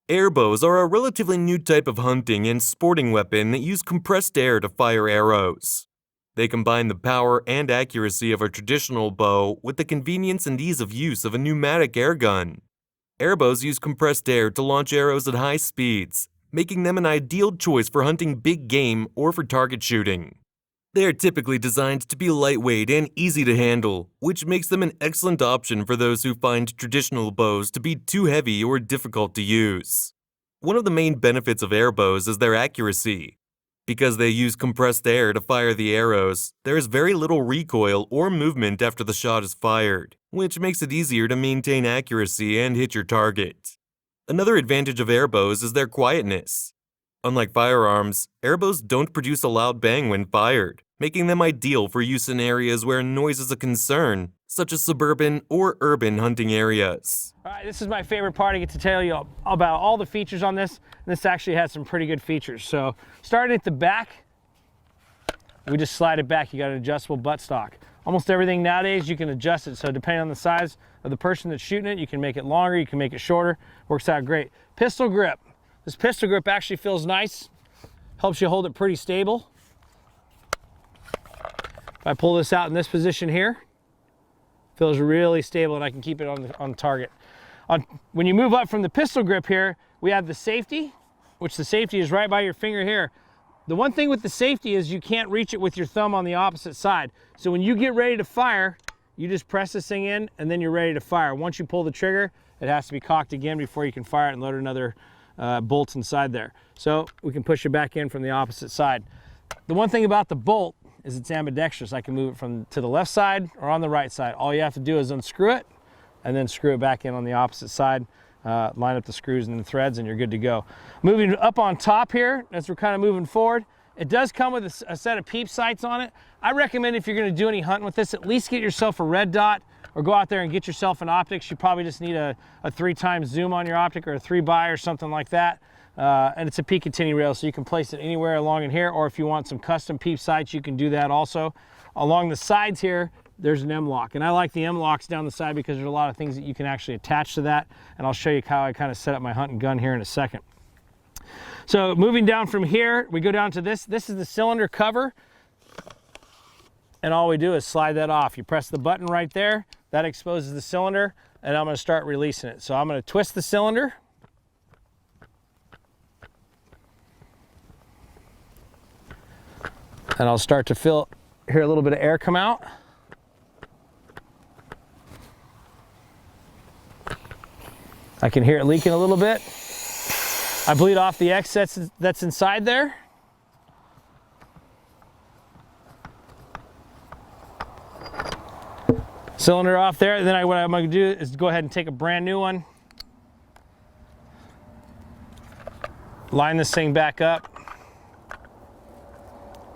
Airbows are a relatively new type of hunting and sporting weapon that use compressed air to fire arrows. They combine the power and accuracy of a traditional bow with the convenience and ease of use of a pneumatic airgun. Airbows use compressed air to launch arrows at high speeds, making them an ideal choice for hunting big game or for target shooting. They are typically designed to be lightweight and easy to handle, which makes them an excellent option for those who find traditional bows to be too heavy or difficult to use. One of the main benefits of airbows is their accuracy. Because they use compressed air to fire the arrows, there is very little recoil or movement after the shot is fired, which makes it easier to maintain accuracy and hit your target. Another advantage of airbows is their quietness. Unlike firearms, airbows don't produce a loud bang when fired, making them ideal for use in areas where noise is a concern, such as suburban or urban hunting areas. All right, this is my favorite part. I get to tell you about all the features on this. This actually has some pretty good features. So starting at the back, we just slide it back. You got an adjustable buttstock. Almost everything nowadays, you can adjust it. So depending on the size of the person that's shooting it, you can make it longer, you can make it shorter. Works out great. Pistol grip. This pistol grip actually feels nice. Helps you hold it pretty stable. If I pull this out in this position here, feels really stable and I can keep it on target. When you move up from the pistol grip here, we have the safety, which the safety is right by your finger here. The one thing with the safety is you can't reach it with your thumb on the opposite side. So when you get ready to fire, you just press this thing in and then you're ready to fire. Once you pull the trigger, it has to be cocked again before you can fire it and load another bolts inside there. So we can push it back in from the opposite side. The one thing about the bolt is it's ambidextrous. I can move it from to the left side or on the right side. All you have to do is unscrew it and then screw it back in on the opposite side. Line up the screws and the threads and you're good to go. Moving up on top here, as we're kind of moving forward, it does come with a set of peep sights on it. I recommend if you're going to do any hunting with this, at least get yourself a red dot or go out there and get yourself an optics. You probably just need a 3x zoom on your optic or a 3x or something like that. And it's a Picatinny rail, so you can place it anywhere along in here, or if you want some custom peep sights, you can do that also. Along the sides here, there's an M-lock, and I like the M-locks down the side because there's a lot of things that you can actually attach to that, and I'll show you how I kind of set up my hunting gun here in a second. So moving down from here, we go down to this. This is the cylinder cover, and all we do is slide that off. You press the button right there, that exposes the cylinder, and I'm going to start releasing it. So I'm going to twist the cylinder. And I'll start to hear a little bit of air come out. I can hear it leaking a little bit. I bleed off the excess that's inside there. Cylinder off there. And then what I'm going to do is go ahead and take a brand new one. Line this thing back up.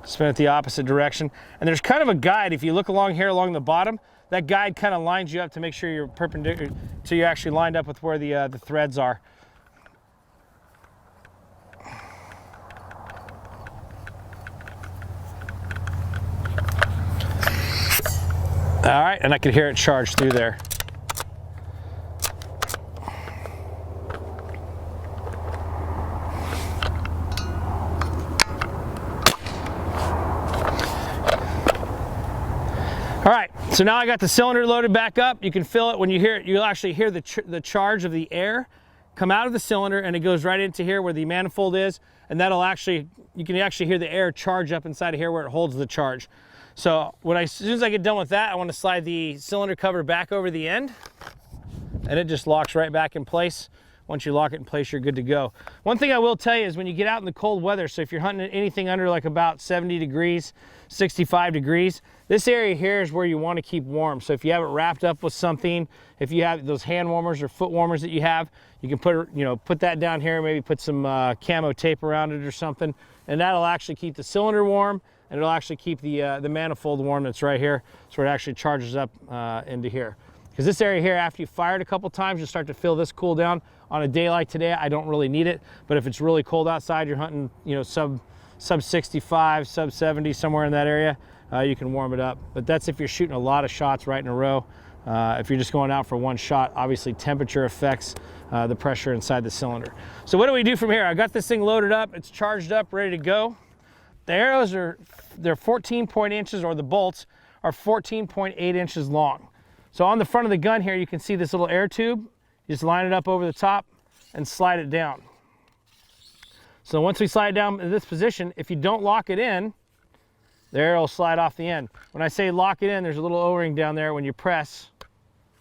Spin it the opposite direction. And there's kind of a guide. If you look along here along the bottom, that guide kind of lines you up to make sure you're perpendicular, so you're actually lined up with where the threads are. All right, and I can hear it charge through there. All right, so now I got the cylinder loaded back up. You can feel it when you hear it. You'll actually hear the charge of the air come out of the cylinder, and it goes right into here where the manifold is, and you can actually hear the air charge up inside of here where it holds the charge. So as soon as I get done with that, I want to slide the cylinder cover back over the end, and it just locks right back in place. Once you lock it in place, you're good to go. One thing I will tell you is when you get out in the cold weather, so if you're hunting anything under like about 70 degrees, 65 degrees, this area here is where you want to keep warm. So if you have it wrapped up with something, if you have those hand warmers or foot warmers that you have, you can put that down here, maybe put some camo tape around it or something, and that'll actually keep the cylinder warm, and it'll actually keep the manifold warm that's right here, so it actually charges up into here. Because this area here, after you fire it a couple times, you'll start to feel this cool down. On a day like today, I don't really need it, but if it's really cold outside, you're hunting, sub 65, sub 70, somewhere in that area, you can warm it up. But that's if you're shooting a lot of shots right in a row. If you're just going out for one shot, obviously temperature affects the pressure inside the cylinder. So what do we do from here? I got this thing loaded up, it's charged up, ready to go. The arrows they're 14 inches, or the bolts are 14.8 inches long. So on the front of the gun here, you can see this little air tube. You just line it up over the top and slide it down. So once we slide it down in this position, if you don't lock it in, the arrow will slide off the end. When I say lock it in, there's a little O-ring down there. When you press,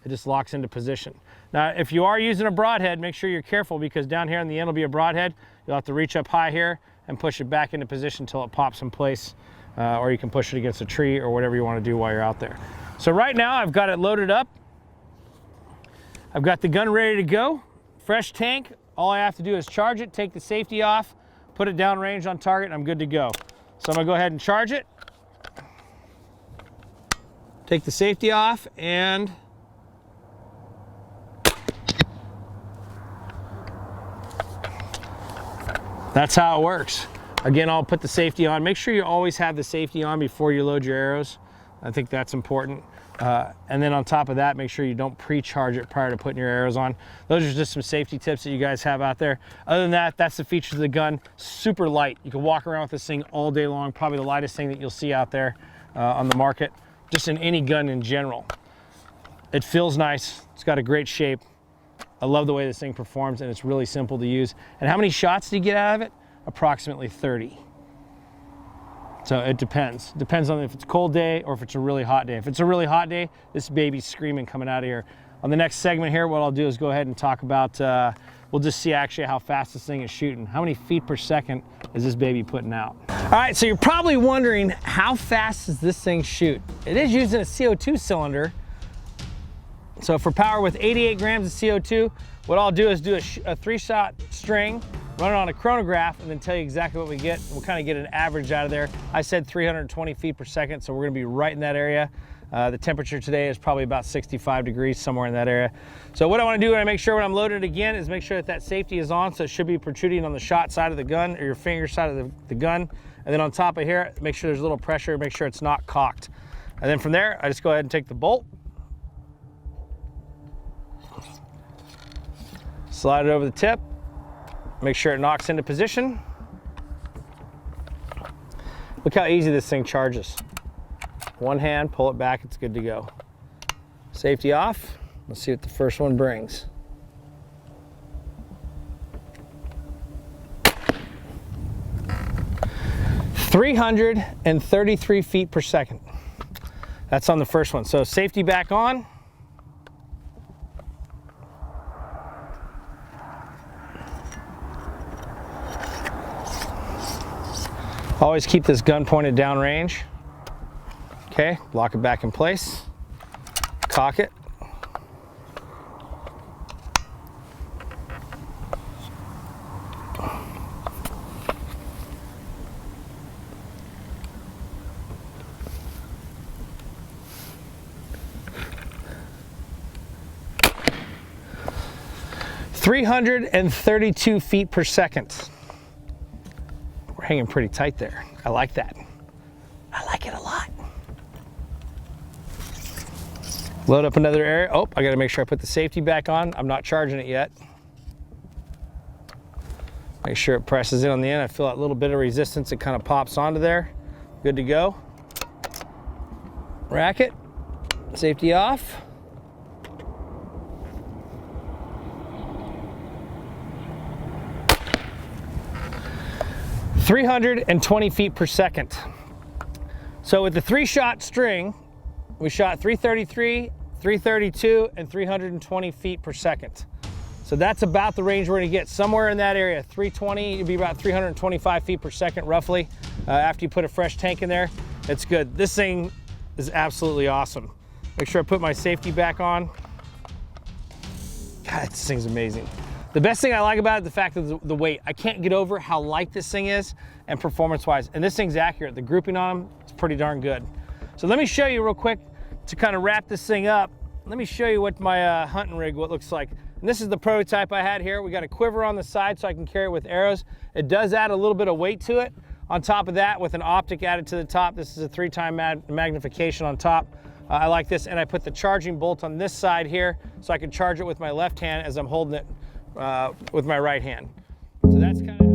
it just locks into position. Now, if you are using a broadhead, make sure you're careful, because down here on the end will be a broadhead. You'll have to reach up high here and push it back into position until it pops in place, or you can push it against a tree or whatever you want to do while you're out there. So right now I've got it loaded up. I've got the gun ready to go. Fresh tank. All I have to do is charge it, take the safety off, put it down range on target, and I'm good to go. So I'm gonna go ahead and charge it. Take the safety off, and that's how it works. Again, I'll put the safety on. Make sure you always have the safety on before you load your arrows. I think that's important. And then on top of that, make sure you don't pre-charge it prior to putting your arrows on. Those are just some safety tips that you guys have out there. Other than that, that's the features of the gun. Super light. You can walk around with this thing all day long. Probably the lightest thing that you'll see out there on the market, just in any gun in general. It feels nice. It's got a great shape. I love the way this thing performs, and it's really simple to use. And how many shots do you get out of it? Approximately 30. So it depends. Depends on if it's a cold day or if it's a really hot day. If it's a really hot day, this baby's screaming coming out of here. On the next segment here, what I'll do is go ahead and talk about, we'll just see actually how fast this thing is shooting. How many feet per second is this baby putting out? All right, so you're probably wondering, how fast does this thing shoot? It is using a CO2 cylinder. So for power with 88 grams of CO2, what I'll do is do a 3-shot string, run it on a chronograph, and then tell you exactly what we get. We'll kind of get an average out of there. I said 320 feet per second, so we're gonna be right in that area. The temperature today is probably about 65 degrees, somewhere in that area. So what I wanna do when I make sure when I'm loaded again is make sure that that safety is on, so it should be protruding on the shot side of the gun, or your finger side of the gun. And then on top of here, make sure there's a little pressure, make sure it's not cocked. And then from there, I just go ahead and take the bolt, slide it over the tip, make sure it knocks into position. Look how easy this thing charges. One hand, pull it back, it's good to go. Safety off. Let's see what the first one brings. "333 feet per second. That's on the first one. So safety back on. Always keep this gun pointed down range. Okay, lock it back in place. Cock it. "332 feet per second. We're hanging pretty tight there. I like that. I like it a lot. Load up another area. Oh, I gotta make sure I put the safety back on. I'm not charging it yet. Make sure it presses in on the end. I feel that little bit of resistance, it kind of pops onto there. Good to go. Rack it. Safety off. "320 feet per second. So with the 3-shot string, we shot 333, 332, and 320 feet per second. So that's about the range we're gonna get, somewhere in that area. 320, it'd be about 325 feet per second roughly. After you put a fresh tank in there, it's good. This thing is absolutely awesome. Make sure I put my safety back on. God, this thing's amazing. The best thing I like about it is the fact of the weight. I can't get over how light this thing is and performance-wise. And this thing's accurate. The grouping on them is pretty darn good. So let me show you real quick to kind of wrap this thing up. Let me show you what my hunting rig, what it looks like. And this is the prototype I had here. We got a quiver on the side so I can carry it with arrows. It does add a little bit of weight to it. On top of that, with an optic added to the top, this is a 3-time magnification on top. I like this, and I put the charging bolt on this side here so I can charge it with my left hand as I'm holding it with my right hand. So that's kind of.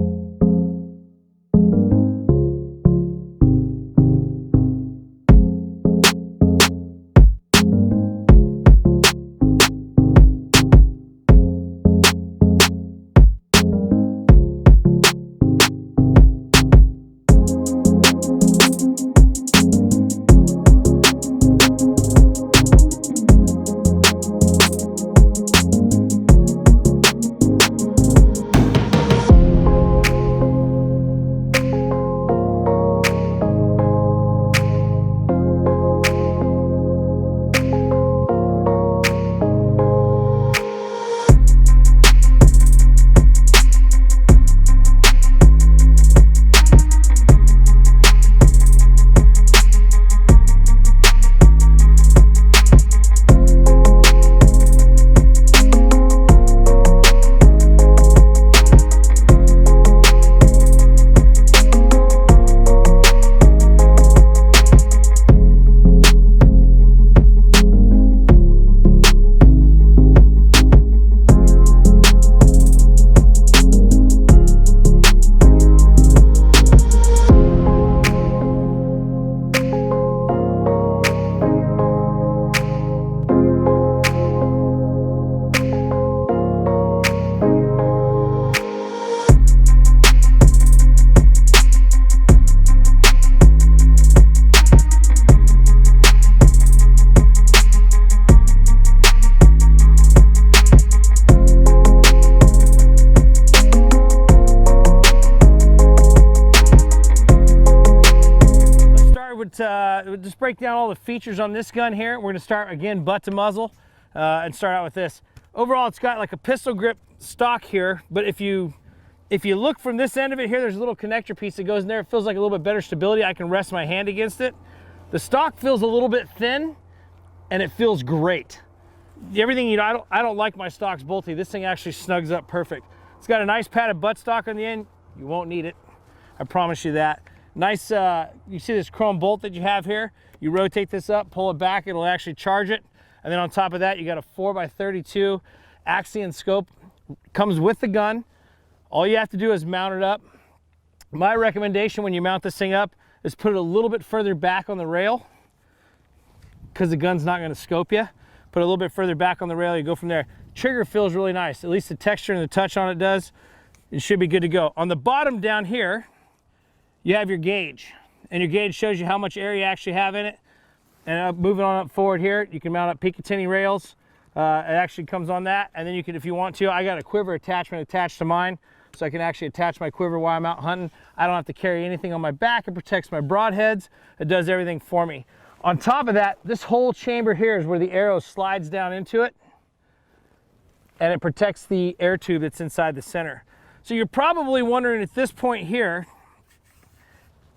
Just break down all the features on this gun here. We're going to start again butt to muzzle and start out with this. Overall, it's got like a pistol grip stock here, but if you look from this end of it here, there's a little connector piece that goes in there. It feels like a little bit better stability. I can rest my hand against it. The stock feels a little bit thin and it feels great. Everything, you know, I don't like my stocks bolty. This thing actually snugs up perfect. It's got a nice padded buttstock on the end. You won't need it, I promise you that. Nice, you see this chrome bolt that you have here? You rotate this up, pull it back, it'll actually charge it. And then on top of that, you got a 4x32 Axion scope. Comes with the gun. All you have to do is mount it up. My recommendation when you mount this thing up is put it a little bit further back on the rail, because the gun's not gonna scope you. Put it a little bit further back on the rail, you go from there. Trigger feels really nice, at least the texture and the touch on it does. It should be good to go. On the bottom down here, you have your gauge, and your gauge shows you how much air you actually have in it. And moving on up forward here, you can mount up Picatinny rails. It actually comes on that, and then you can, if you want to, I got a quiver attachment attached to mine, so I can actually attach my quiver while I'm out hunting. I don't have to carry anything on my back. It protects my broadheads. It does everything for me. On top of that, this whole chamber here is where the arrow slides down into it, and it protects the air tube that's inside the center. So you're probably wondering at this point here,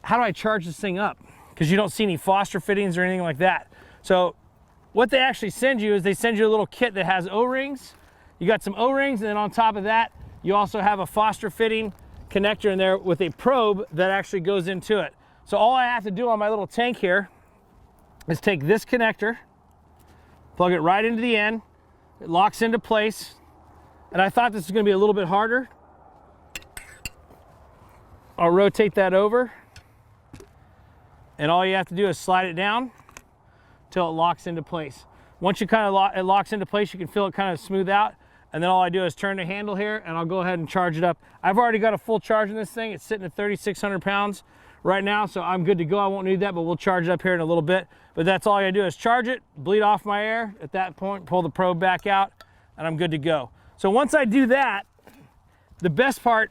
how do I charge this thing up? Because you don't see any Foster fittings or anything like that. So what they actually send you is they send you a little kit that has O-rings. You got some O-rings, and then on top of that, you also have a Foster fitting connector in there with a probe that actually goes into it. So all I have to do on my little tank here is take this connector, plug it right into the end, it locks into place, and I thought this was gonna be a little bit harder. I'll rotate that over, and all you have to do is slide it down till it locks into place. Once you kind of it locks into place, you can feel it kind of smooth out, and then all I do is turn the handle here, and I'll go ahead and charge it up. I've already got a full charge in this thing. It's sitting at 3,600 pounds right now, so I'm good to go. I won't need that, but we'll charge it up here in a little bit. But that's all I gotta do is charge it, bleed off my air. At that point, pull the probe back out, and I'm good to go. So once I do that, the best part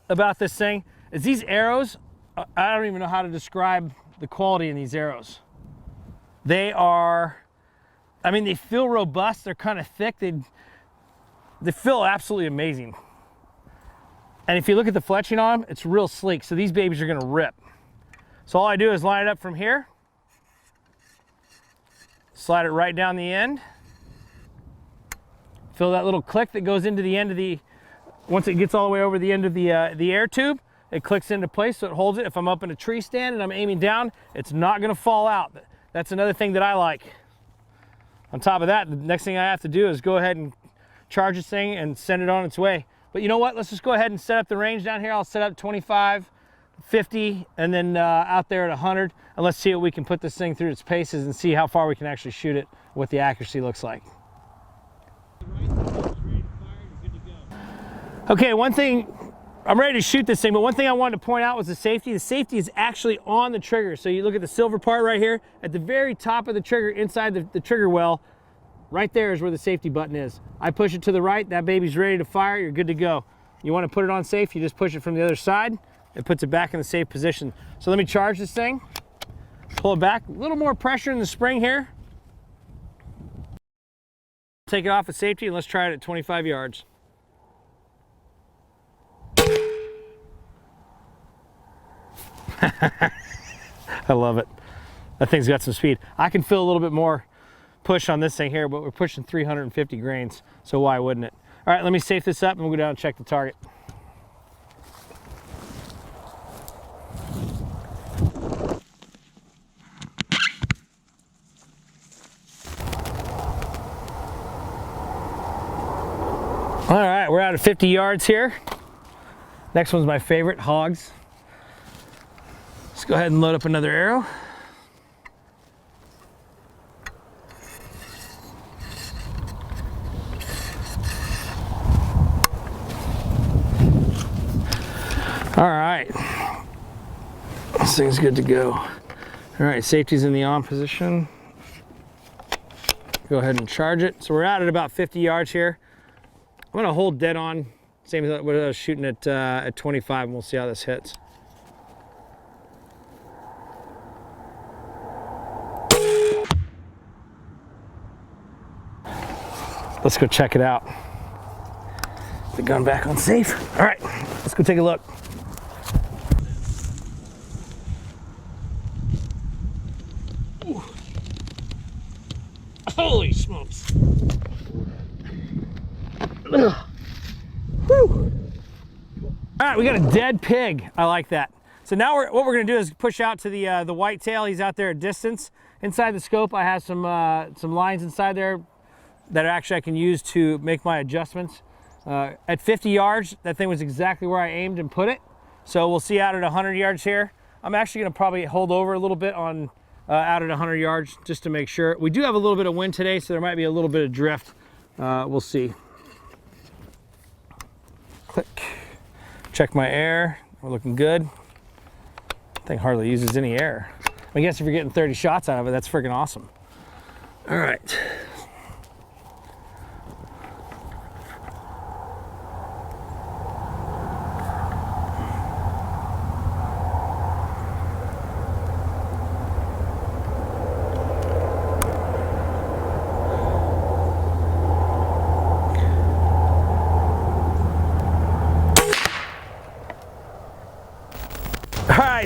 about this thing is these arrows. I don't even know how to describe the quality in these arrows. They are, I mean, they feel robust. They're kind of thick. They feel absolutely amazing. And if you look at the fletching on them, it's real sleek. So these babies are gonna rip. So all I do is line it up from here, slide it right down the end, feel that little click that goes into the end of the, once it gets all the way over the end of the air tube, it clicks into place so it holds it. If I'm up in a tree stand and I'm aiming down, it's not gonna fall out. That's another thing that I like. On top of that, the next thing I have to do is go ahead and charge this thing and send it on its way. But you know what? Let's just go ahead and set up the range down here. I'll set up 25, 50, and then out there at 100. And let's see what we can put this thing through its paces and see how far we can actually shoot it, what the accuracy looks like. Okay, one thing, I'm ready to shoot this thing, but one thing I wanted to point out was the safety. The safety is actually on the trigger. So you look at the silver part right here, at the very top of the trigger, inside the trigger well, right there is where the safety button is. I push it to the right, that baby's ready to fire, you're good to go. You want to put it on safe, you just push it from the other side, it puts it back in the safe position. So let me charge this thing, pull it back, a little more pressure in the spring here. Take it off at safety and let's try it at 25 yards. I love it. That thing's got some speed. I can feel a little bit more push on this thing here, but we're pushing 350 grains, so why wouldn't it? All right, let me safe this up and we'll go down and check the target. All right, we're out at 50 yards here. Next one's my favorite, hogs. Let's go ahead and load up another arrow. All right, this thing's good to go. All right, safety's in the on position. Go ahead and charge it. So we're out at about 50 yards here. I'm gonna hold dead on, same as what I was shooting at 25, and we'll see how this hits. Let's go check it out. Put the gun back on safe. All right, let's go take a look. Ooh. Holy smokes. Ugh. Whew. All right, we got a dead pig. I like that. So now what we're gonna do is push out to the whitetail. He's out there at distance. Inside the scope, I have some lines inside there that actually I can use to make my adjustments. At 50 yards, that thing was exactly where I aimed and put it. So we'll see out at 100 yards here. I'm actually gonna probably hold over a little bit on out at 100 yards just to make sure. We do have a little bit of wind today, so there might be a little bit of drift. We'll see. Click. Check my air. We're looking good. Thing hardly uses any air. I guess if you're getting 30 shots out of it, that's freaking awesome. All right.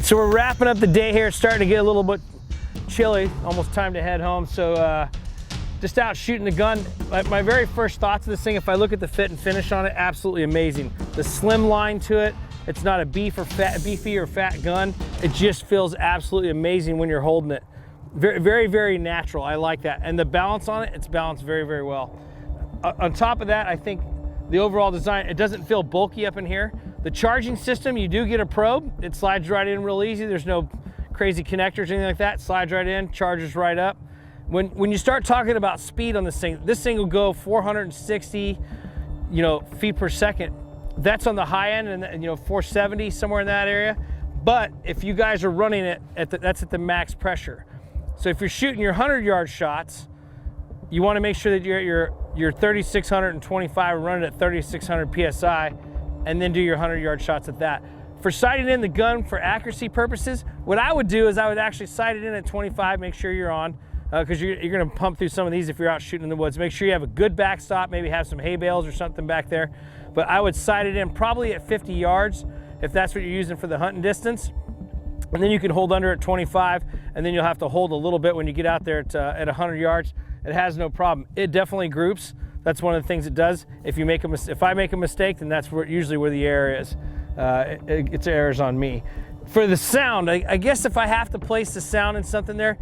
So we're wrapping up the day here. It's starting to get a little bit chilly, almost time to head home. So just out shooting the gun. My very first thoughts of this thing, if I look at the fit and finish on it, absolutely amazing. The slim line to it, it's not a beefy or fat gun. It just feels absolutely amazing when you're holding it. Very, very, very natural. I like that. And the balance on it, it's balanced very, very well. On top of that, I think the overall design, it doesn't feel bulky up in here. The charging system, you do get a probe. It slides right in real easy. There's no crazy connectors or anything like that. Slides right in, charges right up. When you start talking about speed on this thing will go 460, feet per second. That's on the high end, and 470 somewhere in that area. But if you guys are running it that's at the max pressure. So if you're shooting your 100-yard shots, you want to make sure that you're at your 3625 and running at 3600 psi. And then do your 100-yard shots at that. For sighting in the gun for accuracy purposes, what I would do is I would actually sight it in at 25, make sure you're on, because you're gonna pump through some of these if you're out shooting in the woods. Make sure you have a good backstop, maybe have some hay bales or something back there. But I would sight it in probably at 50 yards if that's what you're using for the hunting distance. And then you can hold under at 25, and then you'll have to hold a little bit when you get out there at 100 yards. It has no problem. It definitely groups. That's one of the things it does. If I make a mistake, then that's usually where the error is. It's errors on me. For the sound, I guess if I have to place the sound in something there,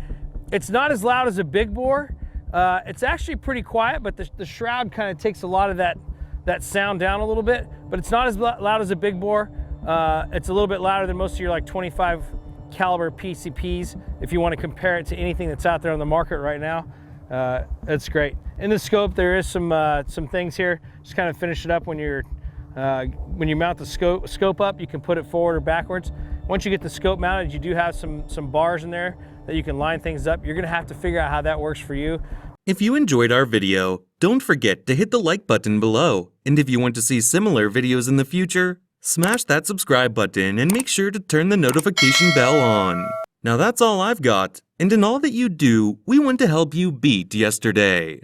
it's not as loud as a big bore, It's actually pretty quiet, but the shroud kind of takes a lot of that sound down a little bit, but it's not as loud as a big bore. It's a little bit louder than most of your like 25 caliber PCPs if you want to compare it to anything that's out there on the market right now. It's great. In the scope, there is some things here. Just kind of finish it up when you mount the scope up. You can put it forward or backwards. Once you get the scope mounted, you do have some bars in there that you can line things up. You're gonna have to figure out how that works for you. If you enjoyed our video, don't forget to hit the like button below. And if you want to see similar videos in the future, smash that subscribe button and make sure to turn the notification bell on. Now that's all I've got, and in all that you do, we want to help you beat yesterday.